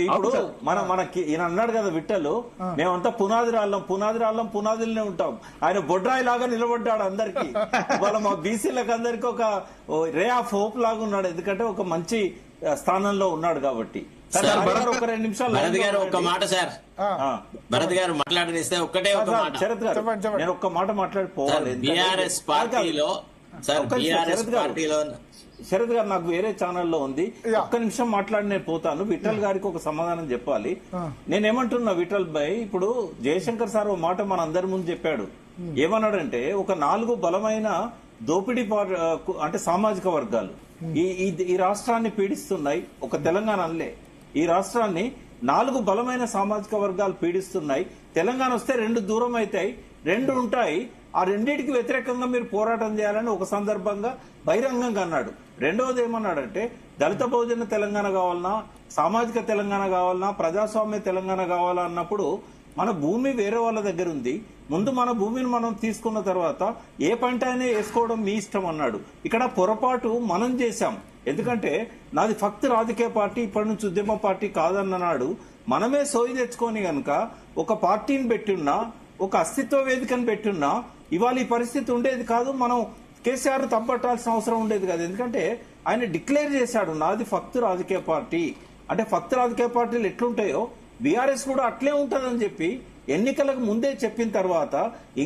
ఇప్పుడు మనకి ఈయన అన్నాడు కదా విట్టలు, మేమంతా పునాది రాళ్ళం పునాదులనే ఉంటాం. ఆయన బొడ్రాయి లాగా నిలబడ్డాడు అందరికి. వాళ్ళ మా బీసీలకు అందరికి ఒక రే ఆఫ్ హోప్ లాగా ఉన్నాడు, ఎందుకంటే ఒక మంచి స్థానంలో ఉన్నాడు కాబట్టి. ఒక 2 నిమిషాలు భరత్ గారు ఒక్క మాట సార్, భరత్ గారు మాట్లాడనిస్తే ఒక్కటే ఒక మాట. శరత్ గారు నేను ఒక్క మాట మాట్లాడిపోవాలి. బీఆర్ఎస్ పార్టీలో సార్, బీఆర్ఎస్ పార్టీలో శరత్ గారు నాకు వేరే ఛానల్లో ఉంది, ఒక్క నిమిషం మాట్లాడి నేను పోతాను. విఠల్ గారికి ఒక సమాధానం చెప్పాలి. నేనేమంటున్నా విఠల్ భాయ్, ఇప్పుడు జయశంకర్ సార్ ఒక మాట మన అందరి ముందు చెప్పాడు. ఏమన్నాడంటే ఒక 4 బలమైన దోపిడీ అంటే సామాజిక వర్గాలు ఈ రాష్ట్రాన్ని పీడిస్తున్నాయి. ఒక తెలంగాణ అనలే, ఈ రాష్ట్రాన్ని 4 బలమైన సామాజిక వర్గాలు పీడిస్తున్నాయి. తెలంగాణ వస్తే 2 దూరం అవుతాయి, 2 ఉంటాయి. ఆ రెండింటికి వ్యతిరేకంగా మీరు పోరాటం చేయాలని ఒక సందర్భంగా బహిరంగంగా అన్నాడు. రెండవది ఏమన్నాడంటే దళిత బహుజన తెలంగాణ కావాలన్నా, సామాజిక తెలంగాణ కావాలన్నా, ప్రజాస్వామ్య తెలంగాణ కావాలా అన్నప్పుడు మన భూమి వేరే వాళ్ళ దగ్గర ఉంది, ముందు మన భూమిని మనం తీసుకున్న తర్వాత ఏ పంట అయినా వేసుకోవడం మీ ఇష్టం అన్నాడు. ఇక్కడ పొరపాటు మనం చేశాం. ఎందుకంటే నాది ఫక్త్ రాజకీయ పార్టీ, ఇప్పటి నుంచి ఉద్యమ పార్టీ కాదన్నాడు. మనమే సోయి తెచ్చుకొని గనక ఒక పార్టీని పెట్టున్నా, ఒక అస్తిత్వ వేదికను పెట్టున్నా ఇవాళ ఈ పరిస్థితి ఉండేది కాదు. మనం కేసీఆర్ తప్పట్టాల్సిన అవసరం ఉండేది కాదు. ఎందుకంటే ఆయన డిక్లేర్ చేశాడు నాది ఫక్త్ రాజకీయ పార్టీ. అంటే ఫక్త్ రాజకీయ పార్టీలు ఎట్లుంటాయో బీఆర్ఎస్ కూడా అట్లే ఉంటుందని చెప్పి ఎన్నికలకు ముందే చెప్పిన తర్వాత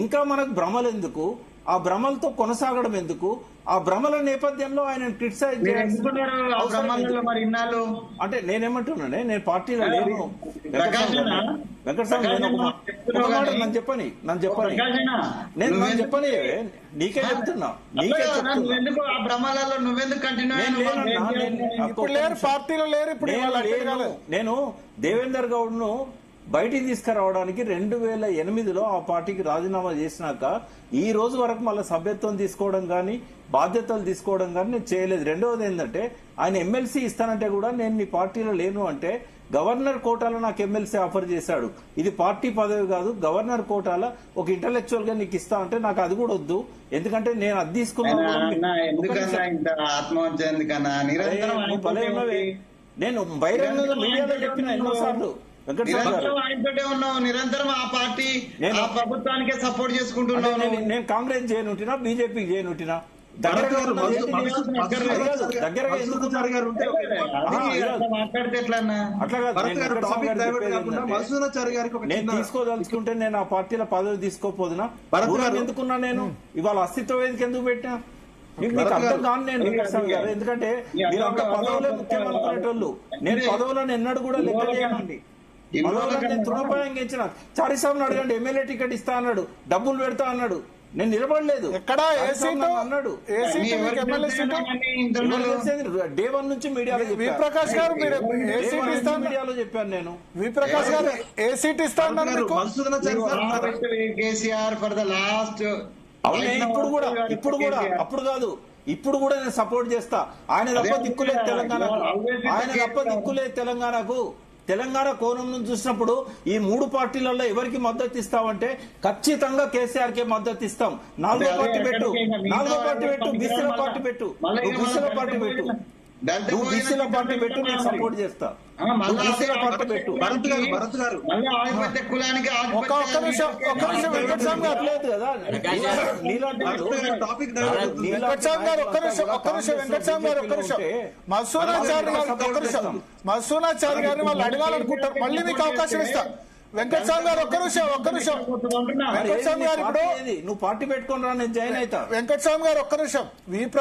ఇంకా మనకు భ్రమలు ఎందుకు, ఆ భ్రమలతో కొనసాగడం ఎందుకు, ఆ భ్రమల నేపథ్యంలో ఆయన క్రిటిసైజ్ అంటే నేనేమంటున్నానే, నేను పార్టీలో లేను వెంకటస్వామి. నన్ను చెప్పని నీకే చెప్తున్నా, నేను దేవేందర్ గౌడ్ ను బయటికి తీసుకురావడానికి 2008లో ఆ పార్టీకి రాజీనామా చేసినాక ఈ రోజు వరకు మళ్ళీ సభ్యత్వం తీసుకోవడం కానీ బాధ్యతలు తీసుకోవడం కానీ నేను చేయలేదు. రెండవది ఏంటంటే ఆయన ఎమ్మెల్సీ ఇస్తానంటే కూడా నేను నీ పార్టీలో లేను అంటే గవర్నర్ కోటాలో నాకు ఎమ్మెల్సీ ఆఫర్ చేశాడు. ఇది పార్టీ పదవి కాదు, గవర్నర్ కోటాలో ఒక ఇంటలెక్చువల్ గా నీకు ఇస్తా అంటే నాకు అది కూడా వద్దు. ఎందుకంటే నేను అది తీసుకున్నాను. నేను బహిరంగంగా మీడియాలో చెప్పిన ఎన్నోసార్లు నిరంతరం ఆ పార్టీ ప్రభుత్వానికే సపోర్ట్ చేసుకుంటున్నాను. నేను కాంగ్రెస్ చేయనుంటినా, బీజేపీకి చేయనుంటినా, మాట్లాడితే ఎట్లా? నేను తీసుకోదలుచుకుంటే నేను ఆ పార్టీల పదవి తీసుకోపోదునా? ఎందుకున్నా నేను ఇవాళ అస్తిత్వ వేదిక ఎందుకు పెట్టినా మీకు అర్థం కాను నేను వెంకటస్వామి గారు. ఎందుకంటే మీరు అంత పదవులే ముఖ్యం అనుకునేటోళ్ళు. నేను పదవులను ఎన్నడూ కూడా లెక్క చేయనండి. నేను తృణప్రాయంగా ఇచ్చిన చారిస్వామిని అడగండి, ఎమ్మెల్యే టికెట్ ఇస్తా అన్నాడు, డబ్బులు పెడతా అన్నాడు, నేను నిలబడలేదు. అన్నాడు డే 1 నుంచి మీడియాలో చెప్పాను నేను. కేసీఆర్ ఫర్ ద లాస్ట్ అవునే ఇప్పుడు కూడా అప్పుడు కాదు, ఇప్పుడు కూడా నేను సపోర్ట్ చేస్తా. ఆయన తప్ప దిక్కులేదు తెలంగాణకు. తెలంగాణ కోణం నుంచి చూసినప్పుడు ఈ 3 పార్టీలలో ఎవరికి మద్దతు ఇస్తామంటే ఖచ్చితంగా కేసీఆర్ కే మద్దతు ఇస్తాం. 4వ పార్టీ పెట్టు, బీసీల పార్టీ పెట్టు, బీసీల పార్టీ పెట్టు, నేను సపోర్ట్ చేస్తా. బీసీల పార్టీ పెట్టు. లేదు కదా మసూనాచారి గారిని వాళ్ళు అడగాలనుకుంటారు. మళ్ళీ మీకు అవకాశం ఇస్తా. వెంకటస్వామి గారు ఒక్క నిమిషం. వెంకటస్వామి గారు ఇప్పుడు నువ్వు పార్టీ పెట్టుకుని రా, నేను జాయిన్ అవుతా. వెంకటస్వామి గారు ఒక్క నిమిషం.